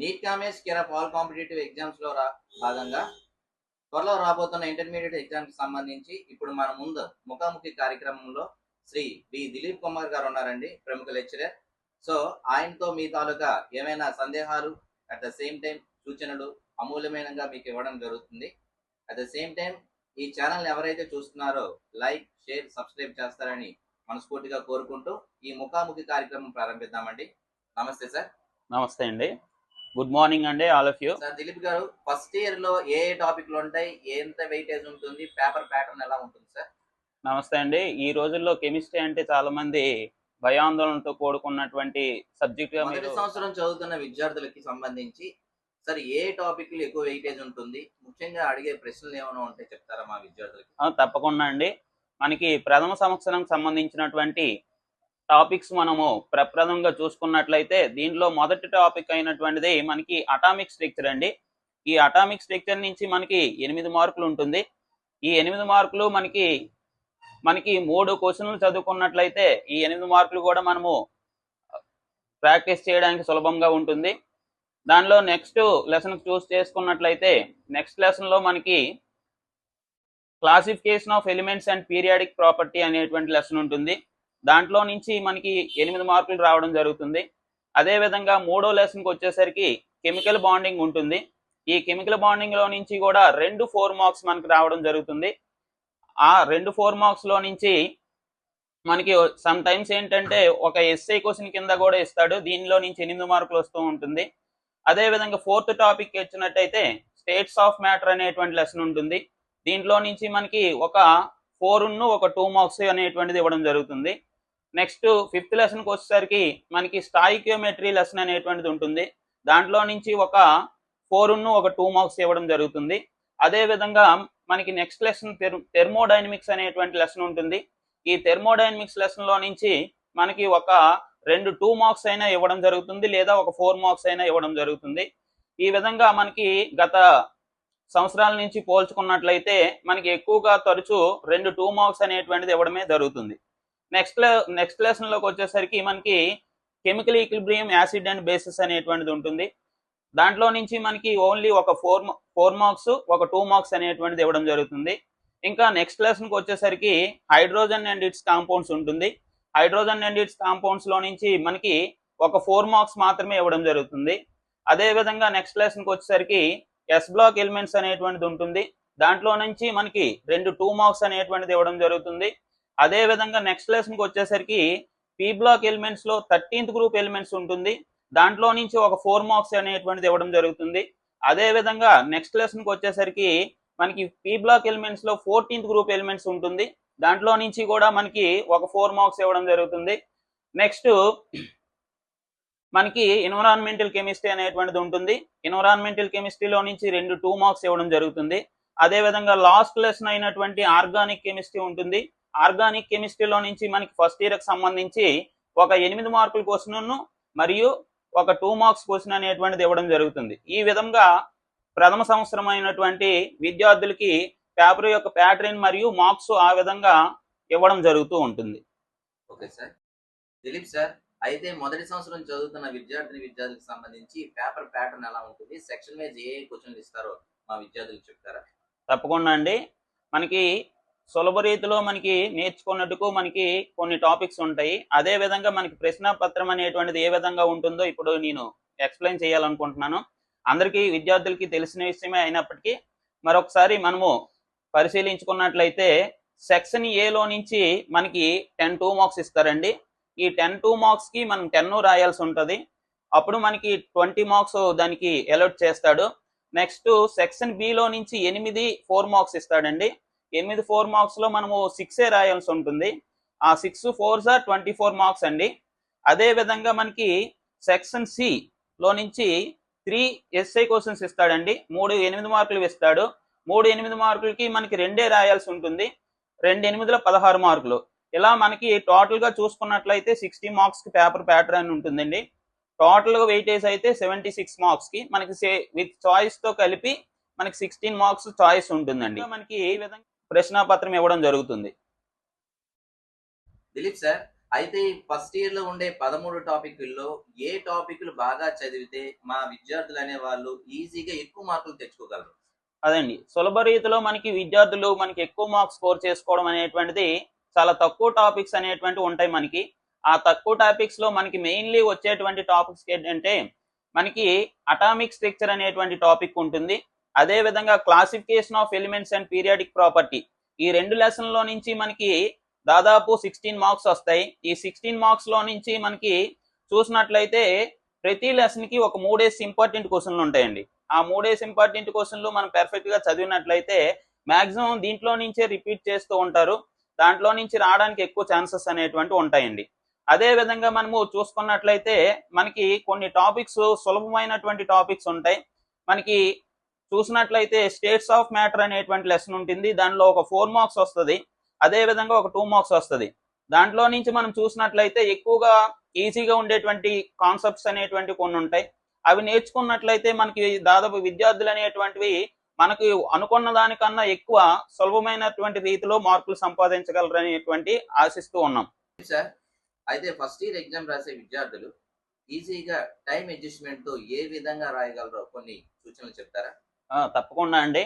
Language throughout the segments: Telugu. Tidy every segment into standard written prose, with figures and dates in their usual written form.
నీట్ కామేజ్ care of all competitive exams లో భాగంగా త్వరలో రాబోతున్న ఇంటర్మీడియట్ ఎగ్జామ్ కి సంబంధించి ఇప్పుడు మన ముందు ముఖాముఖి కార్యక్రమంలో శ్రీ బి దిలీప్ కుమార్ గారు ఉన్నారండి, ప్రముఖ లెక్చరర్. సో ఆయనతో మీ తాలూకా ఏమైనా సందేహాలు, అట్ ద సేమ్ టైం సూచనలు అమూల్యమైనగా మీకు ఇవ్వడం జరుగుతుంది. అట్ ద సేమ్ టైం ఈ ఛానల్ ఎవరైతే చూస్తున్నారో లైక్, షేర్, సబ్స్క్రైబ్ చేస్తారని మనస్ఫూర్తిగా కోరుకుంటూ ఈ ముఖాముఖి కార్యక్రమం ప్రారంభిద్దామండి. నమస్తే సార్. నమస్తే అండి. గుడ్ మార్నింగ్ అండి all of you. Sir Dilip గారు, ఫస్ట్ ఇయర్ లో ఏ టాపిక్లు ఉంటాయి, ఎంత వెయిటేజ్ ఉంటుంది, పేపర్ ప్యాటర్న్ ఎలా ఉంటుంది సార్? నమస్తే అండి. ఈ రోజుల్లో కెమిస్ట్రీ అంటే చాలా మంది భయాందోళనతో కూడుకున్నటువంటి సబ్జెక్ట్ గా మొదటి సంవత్సరం చదువుతున్న విద్యార్థులకి సంబంధించి సార్ ఏ టాపిక్లు ఎక్కువ వెయిటేజ్ ఉంటుంది, ముఖ్యంగా అడిగే ప్రశ్నలు ఏమైనా ఉంటే చెప్తారా మా విద్యార్థులకి? తప్పకుండా అండి. మనకి ప్రథమ సంవత్సరం సంబంధించినటువంటి టాపిక్స్ మనము ప్రప్రథంగా చూసుకున్నట్లయితే దీంట్లో మొదటి టాపిక్ అయినటువంటిది మనకి అటామిక్ స్ట్రక్చర్ అండి. ఈ అటామిక్ స్ట్రక్చర్ నుంచి మనకి 8 మార్కులు ఉంటుంది. ఈ 8 మార్కులు మనకి 3 క్వశ్చన్లు చదువుకున్నట్లయితే ఈ 8 మార్కులు కూడా మనము ప్రాక్టీస్ చేయడానికి సులభంగా ఉంటుంది. దానిలో నెక్స్ట్ లెసన్ చూస్ చేసుకున్నట్లయితే నెక్స్ట్ లెసన్లో మనకి classification of elements and periodic property అనేటువంటి లెసన్ ఉంటుంది. దాంట్లో నుంచి మనకి 8 మార్కులు రావడం జరుగుతుంది. అదేవిధంగా మూడో లెసన్కి వచ్చేసరికి కెమికల్ బాండింగ్ ఉంటుంది. ఈ కెమికల్ బాండింగ్లో నుంచి కూడా 2 4 మార్క్స్ మనకి రావడం జరుగుతుంది. ఆ 2 4 మార్క్స్లో నుంచి మనకి సమ్ టైమ్స్ ఏంటంటే ఒక ఎస్ఐ క్వశ్చన్ కింద కూడా ఇస్తాడు. దీనిలో నుంచి 8 మార్కులు వస్తూ ఉంటుంది. అదేవిధంగా ఫోర్త్ టాపిక్ వచ్చినట్టయితే స్టేట్స్ ఆఫ్ మ్యాటర్ అనేటువంటి లెసన్ ఉంటుంది. దీంట్లో నుంచి మనకి ఒక 4 ఒక 2 మార్క్స్ అనేటువంటిది ఇవ్వడం జరుగుతుంది. నెక్స్ట్ ఫిఫ్త్ లెసన్కి వచ్చేసరికి మనకి స్టాయికియోమెట్రీ లెసన్ అనేటువంటిది ఉంటుంది. దాంట్లో నుంచి ఒక 4 ఒక 2 మార్క్స్ ఇవ్వడం జరుగుతుంది. అదేవిధంగా మనకి నెక్స్ట్ లెసన్ థెర్మోడైనమిక్స్ అనేటువంటి లెసన్ ఉంటుంది. ఈ థెర్మోడైనమిక్స్ లెసన్లో నుంచి మనకి ఒక 2 మార్క్స్ అయినా ఇవ్వడం జరుగుతుంది, లేదా ఒక 4 మార్క్స్ అయినా ఇవ్వడం జరుగుతుంది. ఈ విధంగా మనకి గత సంవత్సరాల నుంచి పోల్చుకున్నట్లయితే మనకి ఎక్కువగా తరచూ 2 మార్క్స్ అనేటువంటిది ఇవ్వడమే జరుగుతుంది. నెక్స్ట్ లెసన్లోకి వచ్చేసరికి మనకి chemical equilibrium, acid and basis అనేటువంటిది ఉంటుంది. దాంట్లో నుంచి మనకి ఓన్లీ ఒక 4 మార్క్స్ ఒక 2 మార్క్స్ అనేటువంటిది ఇవ్వడం జరుగుతుంది. ఇంకా నెక్స్ట్ లెసన్కి వచ్చేసరికి హైడ్రోజన్ అండ్ ఇట్స్ కాంపౌండ్స్ ఉంటుంది. హైడ్రోజన్ అండ్ ఇట్స్ కాంపౌండ్స్లో నుంచి మనకి ఒక 4 మార్క్స్ మాత్రమే ఇవ్వడం జరుగుతుంది. అదేవిధంగా నెక్స్ట్ లెసన్కి వచ్చేసరికి ఎస్ బ్లాక్ ఎలిమెంట్స్ అనేటువంటిది ఉంటుంది. దాంట్లో నుంచి మనకి 2 మార్క్స్ అనేటువంటిది ఇవ్వడం జరుగుతుంది. అదేవిధంగా నెక్స్ట్ లెసన్కి వచ్చేసరికి పీ బ్లాక్ ఎలిమెంట్స్లో 13th గ్రూప్ ఎలిమెంట్స్ ఉంటుంది. దాంట్లో నుంచి ఒక 4 మార్క్స్ అనేటువంటిది ఇవ్వడం జరుగుతుంది. అదేవిధంగా నెక్స్ట్ లెసన్కి వచ్చేసరికి మనకి పీ బ్లాక్ ఎలిమెంట్స్లో 14th గ్రూప్ ఎలిమెంట్స్ ఉంటుంది. దాంట్లో నుంచి కూడా మనకి ఒక 4 మార్క్స్ ఇవ్వడం జరుగుతుంది. నెక్స్ట్ మనకి ఎన్విరాన్మెంటల్ కెమిస్ట్రీ అనేటువంటిది ఉంటుంది. ఎన్విరాన్మెంటల్ కెమిస్ట్రీలో నుంచి 2 మార్క్స్ ఇవ్వడం జరుగుతుంది. అదేవిధంగా లాస్ట్ లెసన్ అయినటువంటి ఆర్గానిక్ కెమిస్ట్రీ ఉంటుంది. ఆర్గానిక్ కెమిస్ట్రీలో నుంచి మనకి ఫస్ట్ ఇయర్కి సంబంధించి ఒక 8 మార్కుల క్వశ్చన్ మరియు ఒక 2 మార్క్స్ క్వశ్చన్ అనేటువంటిది ఇవ్వడం జరుగుతుంది. ఈ విధంగా ప్రథమ సంవత్సరం అయినటువంటి విద్యార్థులకి పేపర్ యొక్క ప్యాటర్న్ మరియు మార్క్స్ ఆ విధంగా ఇవ్వడం జరుగుతూ ఉంటుంది. Okay sir. దిలీప్ సార్, అయితే మొదటి సంవత్సరం చదువుతున్న విద్యార్థులకు సంబంధించి పేపర్ ప్యాటర్న్ ఎలా ఉంటుంది, సెక్షన్ వైజ్ ఏ క్వశ్చన్లు ఇస్తారో మా విద్యార్థులకు చెప్తారా? తప్పకుండా అండి. మనకి సులభ రీతిలో మనకి నేర్చుకున్నట్టుకు మనకి కొన్ని టాపిక్స్ ఉంటాయి. అదే విధంగా మనకి ప్రశ్నాపత్రం అనేటువంటిది ఏ విధంగా ఉంటుందో ఇప్పుడు నేను ఎక్స్ప్లెయిన్ చేయాలనుకుంటున్నాను. అందరికీ విద్యార్థులకి తెలిసిన విషయమే అయినప్పటికీ మరొకసారి మనము పరిశీలించుకున్నట్లయితే సెక్షన్ ఏలో నుంచి మనకి 10 మార్క్స్ ఇస్తారండి. ఈ 10 మార్క్స్కి మనం 10 రాయాల్సి ఉంటుంది. అప్పుడు మనకి 20 మార్క్స్ దానికి అలౌట్ చేస్తాడు. నెక్స్ట్ సెక్షన్ బిలో నుంచి 8 4 మార్క్స్ ఇస్తాడండి. 8 4 మార్క్స్లో మనము 6 రాయాల్సి ఉంటుంది. ఆ 6 4s 24 మార్క్స్ అండి. అదేవిధంగా మనకి సెక్షన్ సిలో నుంచి 3 ఎస్ఐ క్వశ్చన్స్ ఇస్తాడండి. 3 8 మార్కులు ఇస్తాడు. 3 8 మార్కులకి మనకి 2 రాయాల్సి ఉంటుంది. 2 8 16 మార్కులు. ఇలా మనకి టోటల్గా చూసుకున్నట్లయితే 60 మార్క్స్కి పేపర్ ప్యాటర్న్ ఉంటుందండి. టోటల్గా వెయిటేజ్ అయితే 76 మార్క్స్కి మనకి విత్ చాయిస్తో కలిపి మనకి 16 మార్క్స్ చాయిస్ ఉంటుందండి. మనకి ఈ విధంగా ప్రశ్నాపత్రం ఇవ్వడం జరుగుతుంది. దిలీప్ సార్, అయితే ఫస్ట్ ఇయర్ లో ఉండే 13 టాపిక్ల్లో ఏ టాపిక్లు బాగా చదివితే మా విద్యార్థులు అనే వాళ్ళు ఈజీగా ఎక్కువ మార్కులు తెచ్చుకోగలరు? అదండి, సులభ రీతిలో మనకి విద్యార్థులు మనకి ఎక్కువ మార్క్స్ స్కోర్ చేసుకోవడం అనేటువంటిది చాలా తక్కువ టాపిక్స్ అనేటువంటివి ఉంటాయి మనకి. ఆ తక్కువ టాపిక్స్ లో మనకి మెయిన్లీ వచ్చేటువంటి టాపిక్స్ ఏంటంటే మనకి అటామిక్ స్ట్రక్చర్ అనేటువంటి టాపిక్ ఉంటుంది. అదే విధంగా classification of elements and periodic property, ఈ రెండు లెసన్లో నుంచి మనకి దాదాపు 16 మార్క్స్ వస్తాయి. ఈ 16 మార్క్స్ లో నుంచి మనకి చూసినట్లయితే ప్రతి లెసన్ కి ఒక 3 ఇంపార్టెంట్ క్వశ్చన్లు ఉంటాయండి. ఆ 3 ఇంపార్టెంట్ క్వశ్చన్లు మనం పెర్ఫెక్ట్ గా చదివినట్లయితే మాక్సిమం దీంట్లో నుంచే రిపీట్ చేస్తూ ఉంటారు. దాంట్లో నుంచి రావడానికి ఎక్కువ ఛాన్సెస్ అనేటువంటి ఉంటాయండి. అదే విధంగా మనము చూసుకున్నట్లయితే మనకి కొన్ని టాపిక్స్ సులభమైనటువంటి టాపిక్స్ ఉంటాయి. మనకి చూసినట్లయితే స్టేట్స్ ఆఫ్ మ్యాటర్ అనేటువంటి లెసన్ ఉంటుంది. దానిలో ఒక 4 మార్క్స్ వస్తుంది. అదే విధంగా ఒక 2 మార్క్స్ వస్తుంది. దాంట్లో నుంచి మనం చూసినట్లయితే ఎక్కువగా ఈజీగా ఉండేటువంటి కాన్సెప్ట్స్ అనేటువంటి కొన్ని ఉంటాయి. అవి నేర్చుకున్నట్లయితే మనకి దాదాపు విద్యార్థులు అనేటువంటివి మనకి అనుకున్న దానికన్నా ఎక్కువ సులభమైనటువంటి రీతిలో మార్కులు సంపాదించగలరు అనేటువంటి ఆశిస్తూ ఉన్నాం. సార్, అయితే ఫస్ట్ ఇయర్ ఎగ్జామ్ రాసే విద్యార్థులు ఈజీగా టైం అడ్జస్ట్మెంట్ తో ఏ విధంగా రాయగలరో కొన్ని సూచనలు చెప్తారా? తప్పకుండా అండి.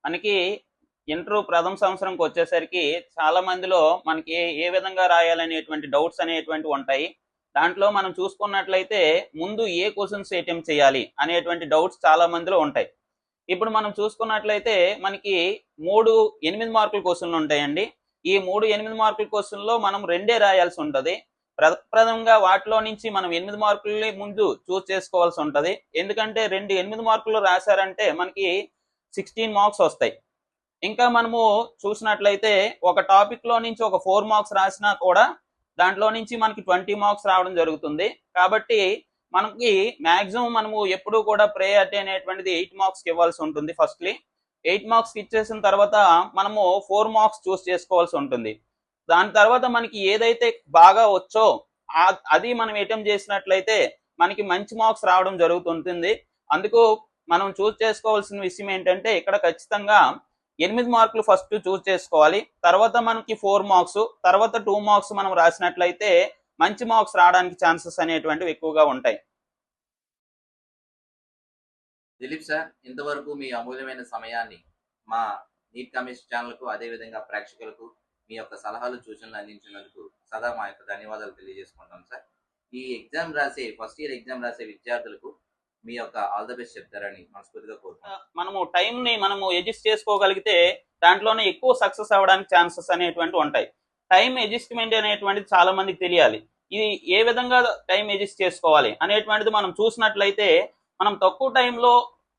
మనకి ఇంటర్ ప్రథమ సంవత్సరంకి వచ్చేసరికి చాలా మందిలో మనకి ఏ విధంగా రాయాలనేటువంటి డౌట్స్ అనేటువంటివి ఉంటాయి. దాంట్లో మనం చూసుకున్నట్లయితే ముందు ఏ క్వశ్చన్స్ అటెంప్ట్ చేయాలి అనేటువంటి డౌట్స్ చాలా మందిలో ఉంటాయి. ఇప్పుడు మనం చూసుకున్నట్లయితే మనకి 3 8 మార్కుల క్వశ్చన్లు ఉంటాయండి. ఈ 3 8 మార్కుల క్వశ్చన్లో మనం 2 రాయాల్సి ఉంటుంది. ప్రథమంగా వాటిలో నుంచి మనం 8 మార్కుల్ని ముందు చూస్ చేసుకోవాల్సి ఉంటుంది. ఎందుకంటే 2 8 మార్కులు రాశారంటే మనకి 16 మార్క్స్ వస్తాయి. ఇంకా మనము చూసినట్లయితే ఒక టాపిక్ లో నుంచి ఒక 4 మార్క్స్ రాసినా కూడా దాంట్లో నుంచి మనకి 20 మార్క్స్ రావడం జరుగుతుంది. కాబట్టి మనకి మాక్సిమం మనము ఎప్పుడు కూడా ప్రయారిటీ అనేటువంటిది 8 మార్క్స్ ఇవ్వాల్సి ఉంటుంది. ఫస్ట్లీ 8 మార్క్స్ ఇచ్చేసిన తర్వాత మనము 4 మార్క్స్ చూస్ చేసుకోవాల్సి ఉంటుంది. దాని తర్వాత మనకి ఏదైతే బాగా వచ్చో అది మనం అటెంప్ట్ చేసినట్లయితే మనకి మంచి మార్క్స్ రావడం జరుగుతుంటుంది. అందుకు మనం చూస్ చేసుకోవాల్సిన విషయం ఏంటంటే ఇక్కడ ఖచ్చితంగా 8 మార్కులు ఫస్ట్ చూస్ చేసుకోవాలి. తర్వాత మనకి 4 మార్క్స్, తర్వాత 2 మార్క్స్ మనం రాసినట్లయితే మంచి మార్క్స్ రావడానికి ఛాన్సెస్ అనేటువంటివి ఎక్కువగా ఉంటాయి. దిలీప్ సార్, ఇంతవరకు మీ అమూల్యమైన సమయాన్ని మా నీట్ కమిషన్ ఛానల్కు అదేవిధంగా ప్రేక్షకులకు మీ యొక్క సలహాలు సూచనలు అందించినందుకు సదా మా యొక్క ధన్యవాదాలు తెలియజేసుకుంటాం సార్. ఈ ఎగ్జామ్ రాసే ఫస్ట్ ఇయర్ ఎగ్జామ్ రాసే విద్యార్థులకు మీ యొక్క ఆల్ ద బెస్ట్ చెప్తారని మనస్ఫూర్తిగా కోరుకుంటున్నాం. మనము టైంని మనము అడ్జస్ట్ చేసుకోగలిగితే దాంట్లోనే ఎక్కువ సక్సెస్ అవ్వడానికి ఛాన్సెస్ అనేటువంటి ఉంటాయి. టైం అడ్జస్ట్మెంట్ అనేటువంటిది చాలా మందికి తెలియాలి. ఇది ఏ విధంగా టైం అడ్జస్ట్ చేసుకోవాలి అనేటువంటిది మనం చూసినట్లయితే మనం తక్కువ టైంలో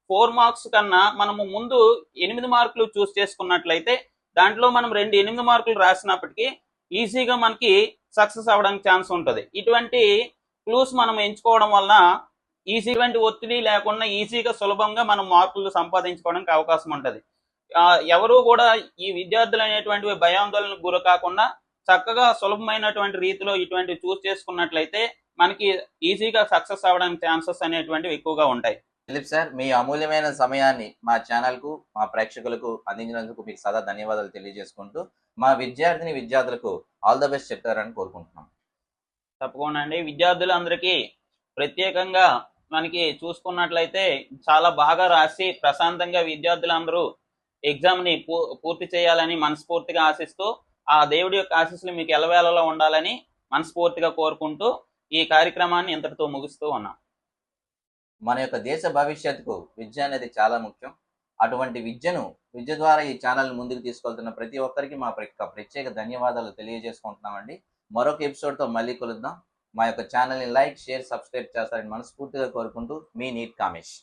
4 మార్క్స్ కన్నా మనము ముందు 8 మార్కులు చూస్ చేసుకున్నట్లయితే దాంట్లో మనం 2 8 మార్కులు రాసినప్పటికీ ఈజీగా మనకి సక్సెస్ అవ్వడానికి ఛాన్స్ ఉంటుంది. ఇటువంటి క్లూస్ మనం ఎంచుకోవడం వలన ఈజీటువంటి ఒత్తిడి లేకుండా ఈజీగా సులభంగా మనం మార్కులు సంపాదించుకోవడానికి అవకాశం ఉంటుంది. ఎవరు కూడా ఈ విద్యార్థులు అనేటువంటివి భయాందోళనకు గురి కాకుండా చక్కగా సులభమైనటువంటి రీతిలో ఇటువంటి చూస్ చేసుకున్నట్లయితే మనకి ఈజీగా సక్సెస్ అవ్వడానికి ఛాన్సెస్ అనేటువంటివి ఎక్కువగా ఉంటాయి. దిలీప్ సార్, మీ అమూల్యమైన సమయాన్ని మా ఛానల్కు మా ప్రేక్షకులకు అందించినందుకు మీకు సదా ధన్యవాదాలు తెలియజేసుకుంటూ మా విద్యార్థులకు ఆల్ ద బెస్ట్ చెప్తారని కోరుకుంటున్నాం. తప్పకుండా అండి. విద్యార్థులందరికీ ప్రత్యేకంగా మనకి చూసుకున్నట్లయితే చాలా బాగా రాసి ప్రశాంతంగా విద్యార్థులందరూ ఎగ్జామ్ని పూర్తి చేయాలని మనస్ఫూర్తిగా ఆశిస్తూ ఆ దేవుడి యొక్క ఆశీస్సులు మీకు ఎల్లవేళలో ఉండాలని మనస్ఫూర్తిగా కోరుకుంటూ ఈ కార్యక్రమాన్ని ఇంతటితో ముగిస్తూ ఉన్నాం. మన యొక్క దేశ భవిష్యత్తుకు విద్య అనేది చాలా ముఖ్యం. అటువంటి విద్య ద్వారా ఈ ఛానల్ ముందుకు తీసుకెళ్తున్న ప్రతి ఒక్కరికి మా ప్రత్యేక ధన్యవాదాలు తెలియజేసుకుంటున్నామండి. మరొక ఎపిసోడ్తో మళ్ళీ కలుద్దాం. మా యొక్క ఛానల్ని లైక్, షేర్, సబ్స్క్రైబ్ చేస్తారని మనస్ఫూర్తిగా కోరుకుంటూ మీ నీట్ కామేష్.